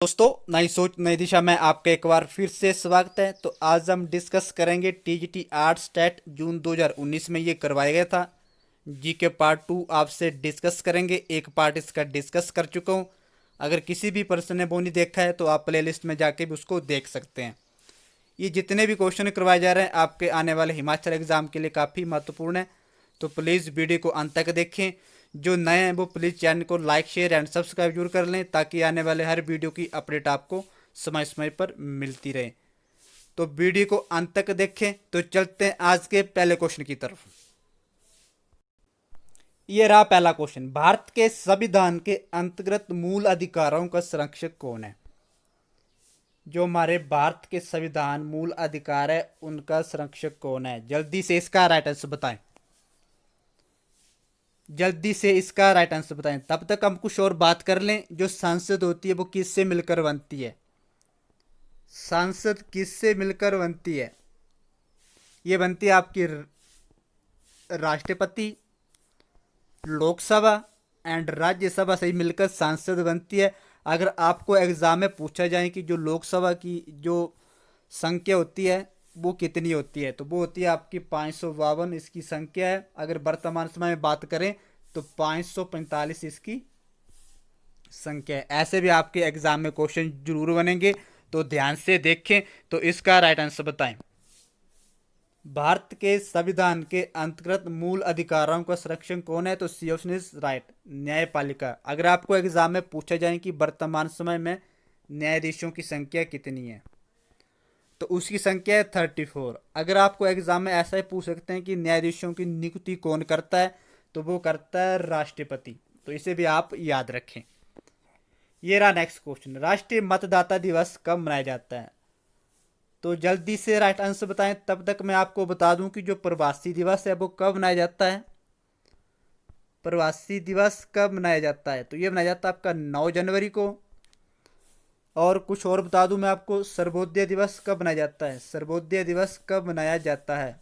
दोस्तों, नई सोच नई दिशा में आपका एक बार फिर से स्वागत है। तो आज हम डिस्कस करेंगे टीजीटी आर्ट्स टेट जून 2019 में ये करवाया गया था। जी के पार्ट 2 आपसे डिस्कस करेंगे। एक पार्ट इसका डिस्कस कर चुका हूँ। अगर किसी भी पर्सन ने वो नहीं देखा है तो आप प्लेलिस्ट में जाके भी उसको देख सकते हैं। ये जितने भी क्वेश्चन करवाए जा रहे हैं आपके आने वाले हिमाचल एग्जाम के लिए काफ़ी महत्वपूर्ण है। तो प्लीज़ वीडियो को अंत तक देखें। जो नए हैं वो प्लीज़ चैनल को लाइक शेयर एंड सब्सक्राइब जरूर कर लें ताकि आने वाले हर वीडियो की अपडेट आपको समय समय पर मिलती रहे। तो वीडियो को अंत तक देखें। तो चलते हैं आज के पहले क्वेश्चन की तरफ। ये रहा पहला क्वेश्चन। भारत के संविधान के अंतर्गत मूल अधिकारों का संरक्षक कौन है? जो हमारे भारत के संविधान मूल अधिकार है उनका संरक्षक कौन है? जल्दी से इसका राइट आंसर बताएं। जल्दी से इसका राइट आंसर बताएं। तब तक हम कुछ और बात कर लें। जो संसद होती है वो किससे मिलकर बनती है? संसद किससे मिलकर बनती है? ये बनती है आपकी राष्ट्रपति, लोकसभा एंड राज्यसभा से मिलकर संसद बनती है। अगर आपको एग्जाम में पूछा जाए कि जो लोकसभा की जो संख्या होती है वो कितनी होती है, तो वो होती है आपकी 552 इसकी संख्या है। अगर वर्तमान समय में बात करें तो 545 इसकी संख्या है। ऐसे भी आपके एग्जाम में क्वेश्चन जरूर बनेंगे, तो ध्यान से देखें। तो इसका राइट आंसर बताएं। भारत के संविधान के अंतर्गत मूल अधिकारों का संरक्षण कौन है? तो सी ऑप्शन इज राइट, न्यायपालिका। अगर आपको एग्जाम में पूछा जाए कि वर्तमान समय में न्यायाधीशों की संख्या कितनी है, तो उसकी संख्या है 34। अगर आपको एग्जाम में ऐसा ही पूछ सकते हैं कि न्यायाधीशों की नियुक्ति कौन करता है, तो वो करता है राष्ट्रपति। तो इसे भी आप याद रखें। ये रहा नेक्स्ट क्वेश्चन। राष्ट्रीय मतदाता दिवस कब मनाया जाता है? तो जल्दी से राइट आंसर बताएं। तब तक मैं आपको बता दूं कि जो प्रवासी दिवस है वो कब मनाया जाता है। प्रवासी दिवस कब मनाया जाता है? तो ये मनाया जाता है आपका 9 जनवरी को। और कुछ और बता दूं मैं आपको, सर्वोदय दिवस कब मनाया जाता है? सर्वोदय दिवस कब मनाया जाता है?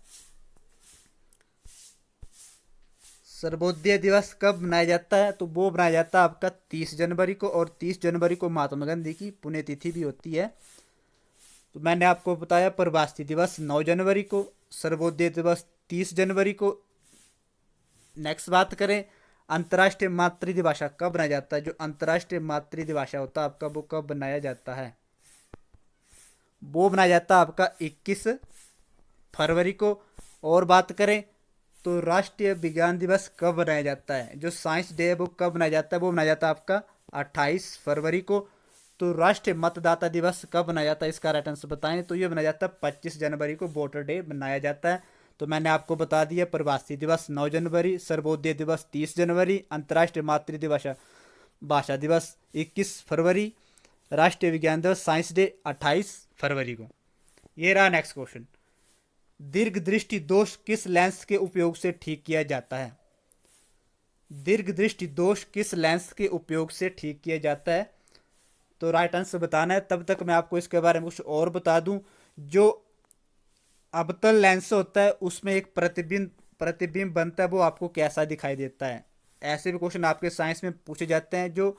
सर्वोदय दिवस कब मनाया जाता है? तो वो मनाया जाता है आपका 30 जनवरी को। और 30 जनवरी को महात्मा गांधी की पुण्यतिथि भी होती है। तो मैंने आपको बताया प्रवासी दिवस 9 जनवरी को, सर्वोदय दिवस 30 जनवरी को। नेक्स्ट बात करें, अंतर्राष्ट्रीय मातृभाषा कब बनाया जाता है? जो अंतर्राष्ट्रीय मातृभाषा होता है आपका वो कब बनाया जाता है? वो बनाया जाता है आपका 21 फरवरी को। और बात करें तो राष्ट्रीय विज्ञान दिवस कब मनाया जाता है? जो साइंस डे है वो कब मनाया जाता है? वो मनाया जाता है आपका 28 फरवरी को। तो राष्ट्रीय मतदाता दिवस कब मनाया जाता है? इसका राइट आंसर बताएं। तो ये मनाया जाता है 25 जनवरी को, वोटर डे मनाया जाता है। तो मैंने आपको बता दिया, प्रवासी दिवस 9 जनवरी, सर्वोदय दिवस 30 जनवरी, अंतर्राष्ट्रीय मातृभाषा भाषा दिवस 21 फरवरी, राष्ट्रीय विज्ञान दिवस साइंस डे 28 फरवरी को। ये रहा नेक्स्ट क्वेश्चन। दीर्घ दृष्टि दोष किस लेंस के उपयोग से ठीक किया जाता है? दीर्घ दृष्टि दोष किस लेंस के उपयोग से ठीक किया जाता है? तो राइट आंसर बताना है। तब तक मैं आपको इसके बारे में कुछ और बता दूं। जो अवतल लेंस होता है उसमें एक प्रतिबिंब प्रतिबिंब बनता है, वो आपको कैसा दिखाई देता है? ऐसे भी क्वेश्चन आपके साइंस में पूछे जाते हैं। जो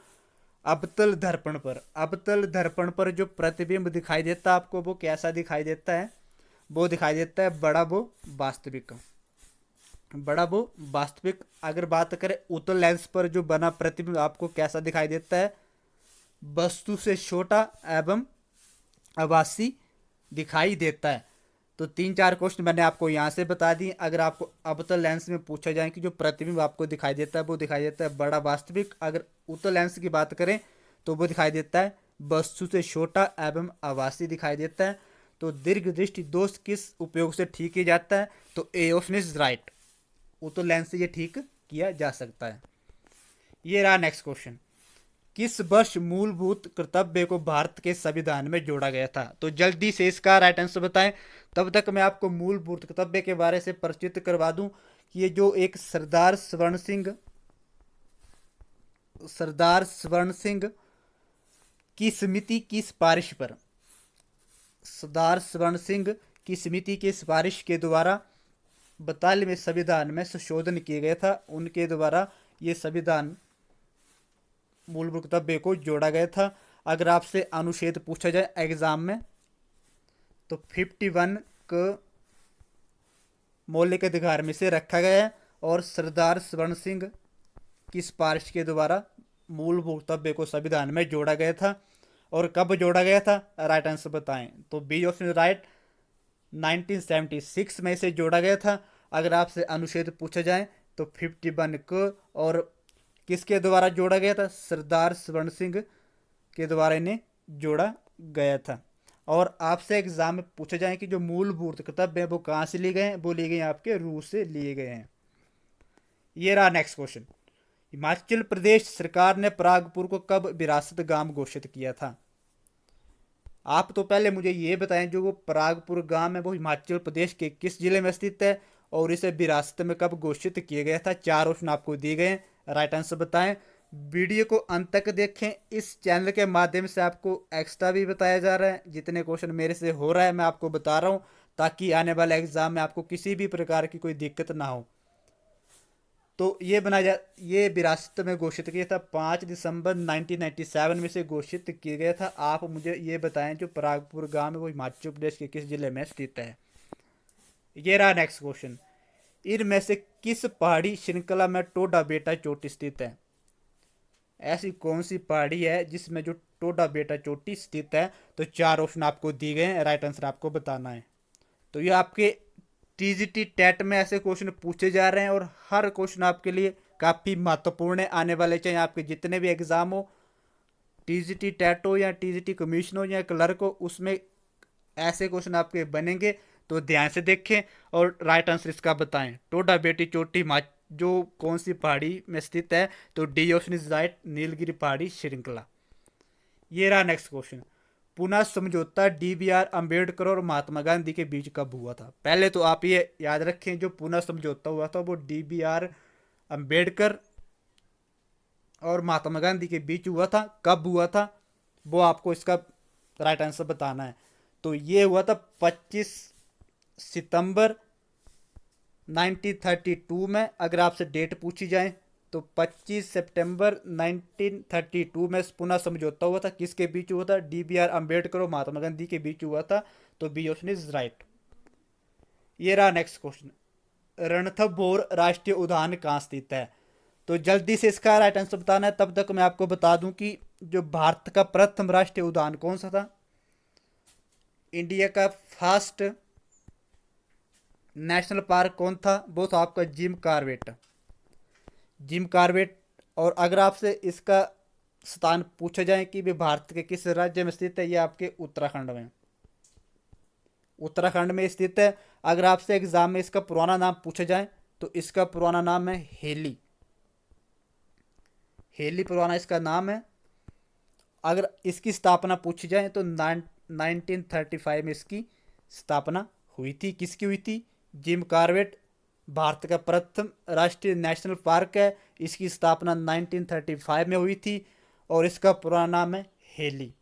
अवतल दर्पण पर जो प्रतिबिंब दिखाई देता है आपको, वो कैसा दिखाई देता है? वो दिखाई देता है बड़ा वो वास्तविक। बड़ा वो वास्तविक। अगर बात करें उत्तल लेंस पर जो बना प्रतिबिंब आपको कैसा दिखाई देता है? वस्तु से छोटा एवं आभासी दिखाई देता है। तो 3-4 क्वेश्चन मैंने आपको यहाँ से बता दिए। अगर आपको अवतल लेंस में पूछा जाए कि जो प्रतिबिंब आपको दिखाई देता है वो दिखाई देता है बड़ा वास्तविक। अगर उत्तल लेंस की बात करें तो वो दिखाई देता है वस्तु से छोटा एवं आभासी दिखाई देता है। तो दीर्घ दृष्टि दोष किस उपयोग से ठीक किया जाता है? तो ए ऑप्शन इज राइट, उत्तल लेंस से ये ठीक किया जा सकता है। ये रहा नेक्स्ट क्वेश्चन। किस वर्ष मूलभूत कर्तव्य को भारत के संविधान में जोड़ा गया था? तो जल्दी से इसका राइट आंसर बताएं। तब तक मैं आपको मूलभूत कर्तव्य के बारे से परिचित करवा दूं कि ये जो एक सरदार स्वर्ण सिंह की समिति की सिफारिश पर, सरदार स्वर्ण सिंह की समिति की सिफारिश के द्वारा 42वें संविधान में संशोधन किया गया था। उनके द्वारा ये संविधान मूलभूत कर्तव्य को जोड़ा गया था। अगर आपसे अनुच्छेद पूछा जाए एग्जाम में तो 51 को मौलिक अधिकार में से रखा गया है और सरदार स्वर्ण सिंह की सिफारिश के द्वारा मूल भोक्तव्य को संविधान में जोड़ा गया था। और कब जोड़ा गया था, राइट आंसर बताएं। तो बी ऑप्शन राइट, 1976 में इसे जोड़ा गया था। अगर आपसे अनुच्छेद पूछा जाए तो 51 को और किसके द्वारा जोड़ा गया था, सरदार स्वर्ण सिंह के द्वारा इन्हें जोड़ा गया था। और आपसे एग्जाम में पूछा जाए कि जो मूलभूत कर्तव्य है वो कहाँ से लिए गए हैं, वो लिए गए आपके रूस से लिए गए हैं। ये रहा नेक्स्ट क्वेश्चन। हिमाचल प्रदेश सरकार ने परागपुर को कब विरासत गांव घोषित किया था। आप तो पहले मुझे ये बताएं, जो वो परागपुर गांव है वो हिमाचल प्रदेश के किस जिले में स्थित है और इसे विरासत में कब घोषित किया गया था। 4 ऑप्शन आपको दिए गए हैं, राइट आंसर बताएं। वीडियो को अंत तक देखें। इस चैनल के माध्यम से आपको एक्स्ट्रा भी बताया जा रहा है। जितने क्वेश्चन मेरे से हो रहा है मैं आपको बता रहा हूँ, ताकि आने वाले एग्जाम में आपको किसी भी प्रकार की कोई दिक्कत ना हो। तो ये विरासत में घोषित किया था 5 दिसंबर 1997 में से घोषित किया गया था। आप मुझे ये बताएं, जो परागपुर गांव है वो हिमाचल प्रदेश के किस जिले में स्थित है। ये रहा नेक्स्ट क्वेश्चन। इनमें से किस पहाड़ी श्रृंखला में टोडा बेटा चोटी स्थित है। ऐसी कौन सी पहाड़ी है जिसमें जो टोडा बेटा चोटी स्थित है। तो 4 ऑप्शन आपको दिए गए हैं, राइट आंसर आपको बताना है। तो ये आपके टीजीटी टेट में ऐसे क्वेश्चन पूछे जा रहे हैं और हर क्वेश्चन आपके लिए काफ़ी महत्वपूर्ण है। आने वाले चाहे आपके जितने भी एग्जाम हो, टीजीटी टेट हो या टीजीटी कमीशन हो या क्लर्क हो, उसमें ऐसे क्वेश्चन आपके बनेंगे। तो ध्यान से देखें और राइट आंसर इसका बताएं। टोडा बेटी चोटी जो कौन सी पहाड़ी में स्थित है। तो D option is right, Nilgiri पहाड़ी श्रृंखला। ये रहा नेक्स्ट क्वेश्चन। पुनः समझौता डीबीआर अंबेडकर और महात्मा गांधी के बीच कब हुआ था। पहले तो आप ये याद रखें, जो पुनः समझौता हुआ था वो डीबीआर अंबेडकर और महात्मा गांधी के बीच हुआ था। कब हुआ था वो आपको इसका राइट आंसर बताना है। तो ये हुआ था 25 सितंबर 1932 में। अगर आपसे डेट पूछी जाए तो 25 सितंबर 1932 में पुनः समझौता हुआ था। किसके बीच हुआ था, डीबीआर अंबेडकर और महात्मा गांधी के बीच हुआ था। तो बी ऑप्शन इज राइट। ये रहा नेक्स्ट क्वेश्चन। रणथंभौर राष्ट्रीय उद्यान कहाँ स्थित है। तो जल्दी से इसका राइट आंसर बताना है। तब तक मैं आपको बता दूं कि जो भारत का प्रथम राष्ट्रीय उद्यान कौन सा था। इंडिया का फर्स्ट नेशनल पार्क कौन था, वो था आपका जिम कॉर्बेट। Jim Corbett. और अगर आपसे इसका स्थान पूछा जाए कि वे भारत के किस राज्य में स्थित है, ये आपके उत्तराखंड में, उत्तराखंड में स्थित है। अगर आपसे एग्जाम में इसका पुराना नाम पूछा जाए तो इसका पुराना नाम है हेली। हेली पुराना इसका नाम है। अगर इसकी स्थापना पूछी जाए तो 1935 में इसकी स्थापना हुई थी। किसकी हुई थी, जिम कॉर्बेट भारत का प्रथम राष्ट्रीय नेशनल पार्क है। इसकी स्थापना 1935 में हुई थी और इसका पूरा नाम है हेली।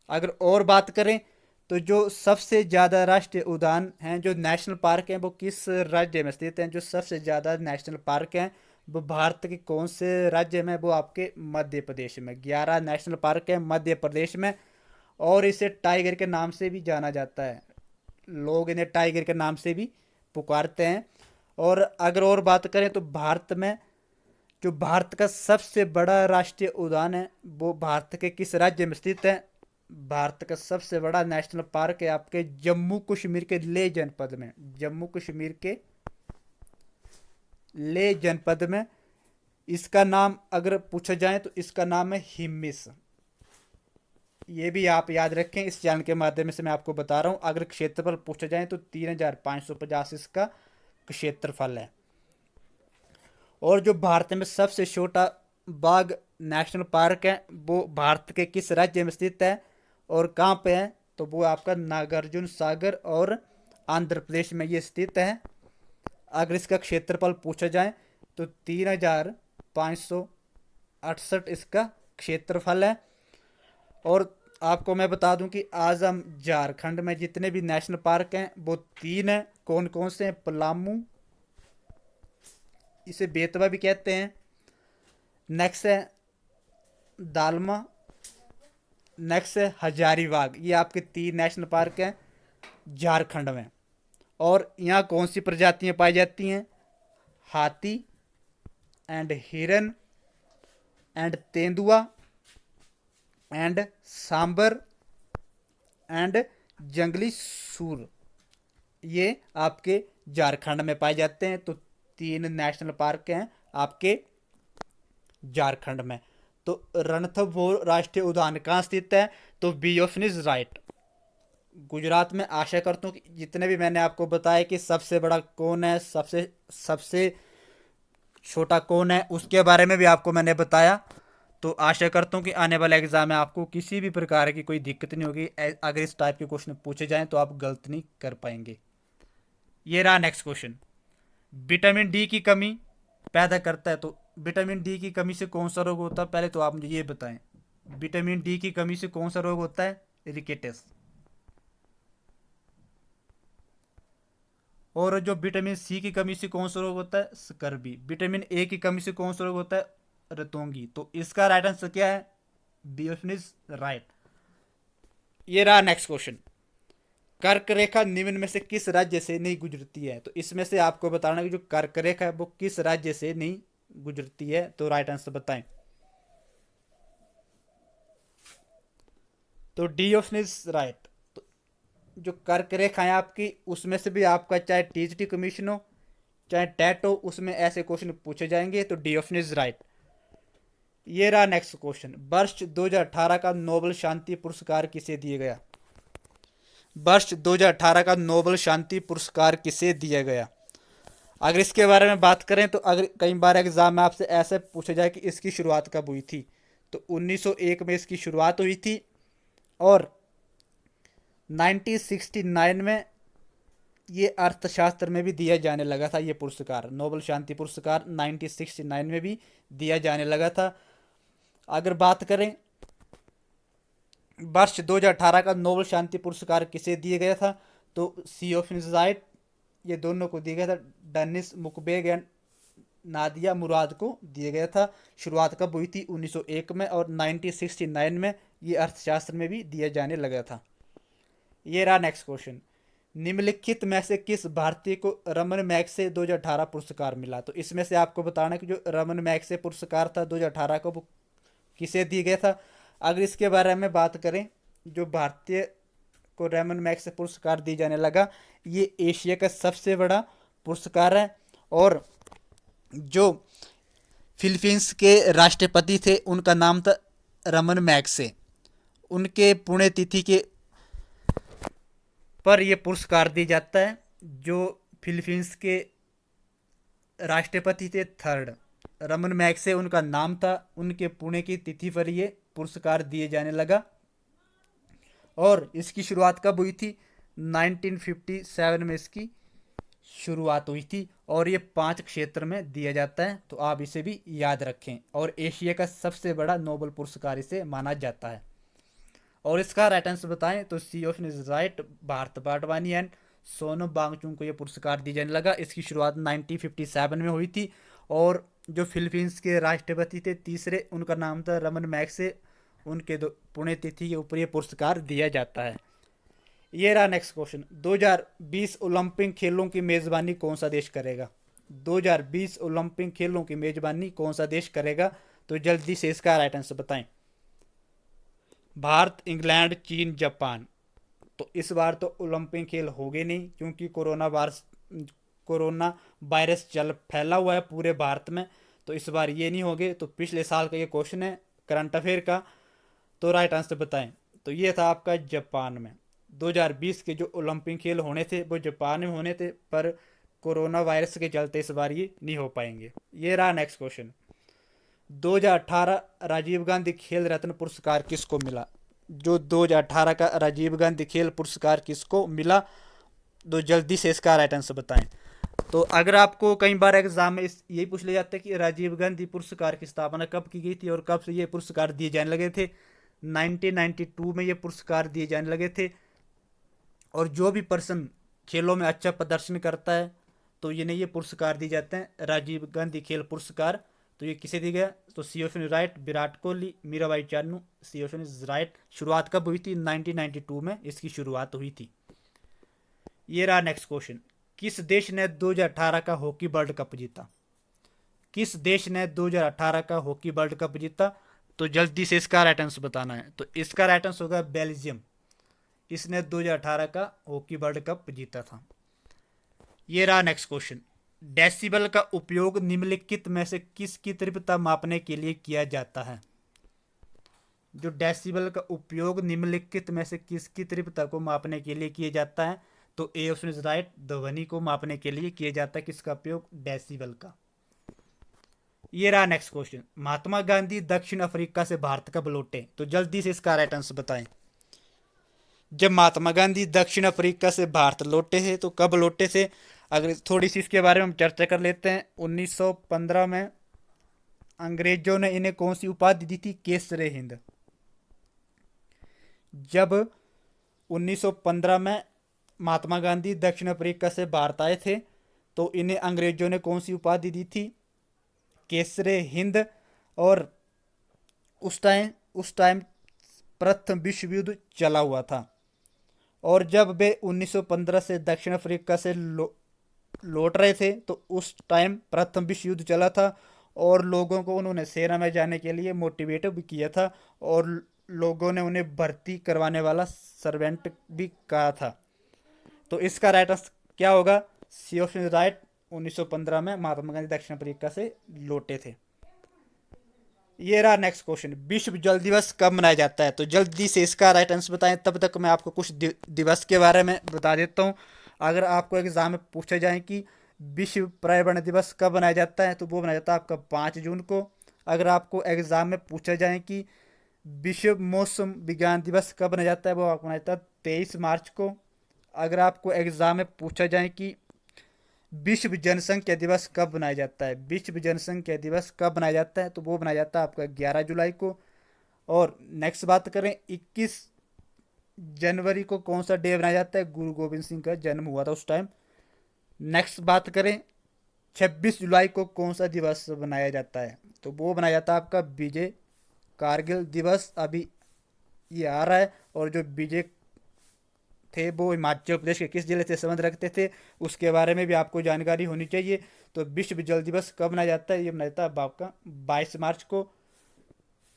अगर और बात करें तो जो सबसे ज़्यादा राष्ट्रीय उद्यान हैं, जो नेशनल पार्क हैं, वो किस राज्य में स्थित हैं। जो सबसे ज़्यादा नेशनल पार्क हैं वो भारत के कौन से राज्य में, वो आपके मध्य प्रदेश में। 11 नेशनल पार्क है मध्य प्रदेश में और इसे टाइगर के नाम से भी जाना जाता है। लोग इन्हें टाइगर के नाम से भी पुकारते हैं। और अगर और बात करें तो भारत में जो भारत का सबसे बड़ा राष्ट्रीय उद्यान है वो भारत के किस राज्य में स्थित है। भारत का सबसे बड़ा नेशनल पार्क है आपके जम्मू कश्मीर के लेह जनपद में। जम्मू कश्मीर के लेह जनपद में। इसका नाम अगर पूछा जाए तो इसका नाम है हिमिस। ये भी आप याद रखें, इस चैनल के माध्यम से मैं आपको बता रहा हूँ। अगर क्षेत्रफल पूछा जाए तो 3550 इसका क्षेत्रफल है। और जो भारत में सबसे छोटा बाघ नेशनल पार्क है वो भारत के किस राज्य में स्थित है और कहाँ पे है, तो वो आपका नागार्जुन सागर और आंध्र प्रदेश में ये स्थित है। अगर इसका क्षेत्रफल पूछा जाए तो 3568 इसका क्षेत्रफल है। और आपको मैं बता दूं कि आज हम झारखंड में जितने भी नेशनल पार्क हैं वो 3 हैं। कौन कौन से हैं, पलामू, इसे बेतवा भी कहते हैं, नेक्स्ट है दालमा, नेक्स्ट है हजारीबाग। ये आपके 3 नेशनल पार्क हैं झारखंड में। और यहाँ कौन सी प्रजातियाँ पाई जाती हैं? हाथी एंड हिरन एंड तेंदुआ एंड सांबर एंड जंगली सूर, ये आपके झारखंड में पाए जाते हैं। तो 3 नेशनल पार्क हैं आपके झारखंड में। तो रणथंभौर राष्ट्रीय उद्यान कहाँ स्थित है? तो B option is right, Gujarat में। आशा करता हूँ कि जितने भी मैंने आपको बताया कि सबसे बड़ा कौन है, सबसे सबसे छोटा कौन है, उसके बारे में भी आपको मैंने बताया। तो आशा करता हूँ कि आने वाले एग्जाम में आपको किसी भी प्रकार की कोई दिक्कत नहीं होगी। अगर इस टाइप के क्वेश्चन पूछे जाएं तो आप गलत नहीं कर पाएंगे। ये रहा नेक्स्ट क्वेश्चन। विटामिन डी की कमी पैदा करता है। तो विटामिन डी की कमी से कौन सा रोग होता है? पहले तो आप मुझे ये बताएं, विटामिन डी की कमी से कौन सा रोग होता है? रिकेटस। और जो विटामिन सी की कमी से कौन सा रोग होता है? स्कर्वी। विटामिन ए की कमी से कौन सा रोग होता है? रतोंगी। तो इसका राइट आंसर क्या है? B option is right. ये रहा नेक्स्ट क्वेश्चन। कर्क रेखा निम्न में से किस राज्य से नहीं गुजरती है? तो इसमें से आपको बताना कि जो कर्क रेखा है वो किस राज्य से नहीं गुजरती है। तो राइट आंसर बताएं। तो डी ऑप्शन इज राइट। तो जो कर्क रेखा है आपकी, उसमें से भी आपका चाहे टीजीटी कमीशन हो चाहे टेट हो, उसमें ऐसे क्वेश्चन पूछे जाएंगे। तो डी ऑप्शन इज राइट। ये रहा नेक्स्ट क्वेश्चन। वर्ष 2018 का नोबेल शांति पुरस्कार किसे दिया गया? वर्ष 2018 का नोबेल शांति पुरस्कार किसे दिया गया? अगर इसके बारे में बात करें तो अगर कई बार एग्जाम में आपसे ऐसे पूछा जाए कि इसकी शुरुआत कब हुई थी, तो 1901 में इसकी शुरुआत हुई थी। और 1969 में ये अर्थशास्त्र में भी दिया जाने लगा था। ये पुरस्कार, नोबेल शांति पुरस्कार 1969 में भी दिया जाने लगा था। अगर बात करें वर्ष 2018 का नोबेल शांति पुरस्कार किसे दिया गया था, तो सी ऑप्शन इज राइट, ये दोनों को दिया गया था। डेनिस मुक्वेगे एंड नादिया मुराद को दिया गया था। शुरुआत कब हुई थी? 1901 में। और 1969 में ये अर्थशास्त्र में भी दिया जाने लगा था। ये रहा नेक्स्ट क्वेश्चन। निम्नलिखित में से किस भारतीय को रमन मैग्सेसे 2018 पुरस्कार मिला? तो इसमें से आपको बताना कि जो रमन मैग्सेसे पुरस्कार था 2018 को, वो किसे दिया गया था। अगर इसके बारे में बात करें, जो भारतीय को रमन मैग्सेसे पुरस्कार दिया जाने लगा, ये एशिया का सबसे बड़ा पुरस्कार है। और जो फिलीपींस के राष्ट्रपति थे उनका नाम था रमन मैग्सेसे। उनके पुण्यतिथि के पर यह पुरस्कार दिया जाता है। जो फिलीपींस के राष्ट्रपति थे थर्ड रमन मैग्सेसे उनका नाम था, उनके पुण्य की तिथि पर ये पुरस्कार दिए जाने लगा। और इसकी शुरुआत कब हुई थी? 1957 में इसकी शुरुआत हुई थी। और ये 5 क्षेत्र में दिया जाता है, तो आप इसे भी याद रखें। और एशिया का सबसे बड़ा नोबेल पुरस्कार इसे माना जाता है। और इसका राइट आंसर बताएं तो C option is right, Bharat Vatwani and Sonam Wangchuk को यह पुरस्कार दिया जाने लगा। इसकी शुरुआत 1957 में हुई थी। और जो फिलीपींस के राष्ट्रपति थे तीसरे, उनका नाम था रमन मैग्सेसे, उनके पुण्यतिथि के ऊपर यह पुरस्कार दिया जाता है। ये रहा नेक्स्ट क्वेश्चन। 2020 ओलंपिक खेलों की मेजबानी कौन सा देश करेगा? 2020 ओलंपिक खेलों की मेजबानी कौन सा देश करेगा? तो जल्दी से इसका राइट आंसर बताएं। भारत, इंग्लैंड, चीन, जापान। तो इस बार तो ओलंपिक खेल हो गए नहीं, क्योंकि कोरोना वायरस चल फैला हुआ है पूरे भारत में। तो इस बार ये नहीं हो गए। तो पिछले साल का ये क्वेश्चन है करंट अफेयर का। तो राइट आंसर बताएं। तो ये था आपका जापान में। 2020 के जो ओलंपिक खेल होने थे वो जापान में होने थे, पर कोरोना वायरस के चलते इस बार ये नहीं हो पाएंगे। ये रहा नेक्स्ट क्वेश्चन। 2018 राजीव गांधी खेल रत्न पुरस्कार किसको मिला? जो 2018 का राजीव गांधी खेल पुरस्कार किसको मिला? तो जल्दी से इसका राइट आंसर बताएं। तो अगर आपको कई बार एग्जाम में यही पूछ लिया जाता है कि राजीव गांधी पुरस्कार की स्थापना कब की गई थी और कब से ये पुरस्कार दिए जाने लगे थे। 1992 में ये पुरस्कार दिए जाने लगे थे। और जो भी पर्सन खेलों में अच्छा प्रदर्शन करता है तो ये पुरस्कार दिए जाते हैं, राजीव गांधी खेल पुरस्कार तो ये किसे दी गया, तो C option is right, Virat Kohli, Mirabai Chanu, C option is right. शुरुआत कब हुई थी, 1992 में इसकी शुरुआत हुई थी। ये रहा नेक्स्ट क्वेश्चन, किस देश ने 2018 का हॉकी वर्ल्ड कप जीता, किस देश ने 2018 का हॉकी वर्ल्ड कप जीता, तो जल्दी से इसका राइट आंसर बताना है। तो इसका राइट आंसर होगा बेल्जियम, इसने 2018 का हॉकी वर्ल्ड कप जीता था। ये रहा नेक्स्ट क्वेश्चन, डेसिबल का उपयोग निम्नलिखित में से किसकी तीव्रता मापने के लिए किया जाता है, जो डेसिबल का उपयोग निम्नलिखित में से किसकी तीव्रता को मापने के लिए किया जाता है, तो ए ऑप्शन इज राइट, ध्वनि को मापने के लिए किया जाता है किसका उपयोग, डेसिबल का। ये रहा नेक्स्ट क्वेश्चन, महात्मा गांधी दक्षिण अफ्रीका से भारत कब लौटे, तो जल्दी से इसका राइट आंसर बताएं। जब महात्मा गांधी दक्षिण अफ्रीका से भारत लौटे थे तो कब लौटे थे, अगर थोड़ी सी इसके बारे में हम चर्चा कर लेते हैं। 1915 में अंग्रेजों ने इन्हें कौन सी उपाधि दी थी, केसरे हिंद। जब 1915 में महात्मा गांधी दक्षिण अफ्रीका से भारत आए थे तो इन्हें अंग्रेजों ने कौन सी उपाधि दी थी, केसरे हिंद। और उस टाइम प्रथम विश्व युद्ध चला हुआ था। और जब वे 1915 से दक्षिण अफ्रीका से लौट रहे थे तो उस टाइम प्रथम विश्व युद्ध चला था और लोगों को उन्होंने सेना में जाने के लिए मोटिवेट भी किया था और लोगों ने उन्हें भर्ती करवाने वाला सर्वेंट भी कहा था। तो इसका राइट आंसर क्या होगा, सी ऑप्शन राइट, 1915 में महात्मा गांधी दक्षिण अफ्रीका से लौटे थे। ये रहा नेक्स्ट क्वेश्चन, विश्व जल दिवस कब मनाया जाता है, तो जल्दी से इसका राइट आंसर बताएं। तब तक मैं आपको कुछ दिवस के बारे में बता देता हूँ। अगर आपको एग्जाम में पूछा जाए कि विश्व पर्यावरण दिवस कब मनाया जाता है तो वो मनाया जाता है आपका 5 जून को। अगर आपको एग्जाम में पूछा जाए कि विश्व मौसम विज्ञान दिवस कब मनाया जाता है वो आपको मनाया जाता है 23 मार्च को। अगर आपको एग्जाम में पूछा जाए कि विश्व जनसंख्या दिवस कब मनाया जाता है, विश्व जनसंख्या दिवस कब मनाया जाता है तो वो मनाया जाता है आपका 11 जुलाई को। और नेक्स्ट बात करें 21 जनवरी को कौन सा डे मनाया जाता है, गुरु गोविंद सिंह का जन्म हुआ था उस टाइम। नेक्स्ट बात करें 26 जुलाई को कौन सा दिवस मनाया जाता है, तो वो मनाया जाता है आपका विजय कारगिल दिवस। अभी ये आ रहा है। और जो विजय थे वो हिमाचल प्रदेश के किस जिले से संबंध रखते थे उसके बारे में भी आपको जानकारी होनी चाहिए। तो विश्व जल दिवस कब मनाया जाता है, ये मनाया जाता है आपका 22 मार्च को।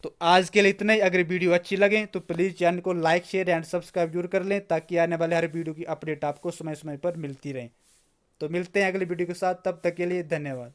तो आज के लिए इतना ही। अगर वीडियो अच्छी लगे तो प्लीज़ चैनल को लाइक शेयर एंड सब्सक्राइब जरूर कर लें ताकि आने वाले हर वीडियो की अपडेट आपको समय समय पर मिलती रहे। तो मिलते हैं अगले वीडियो के साथ, तब तक के लिए धन्यवाद।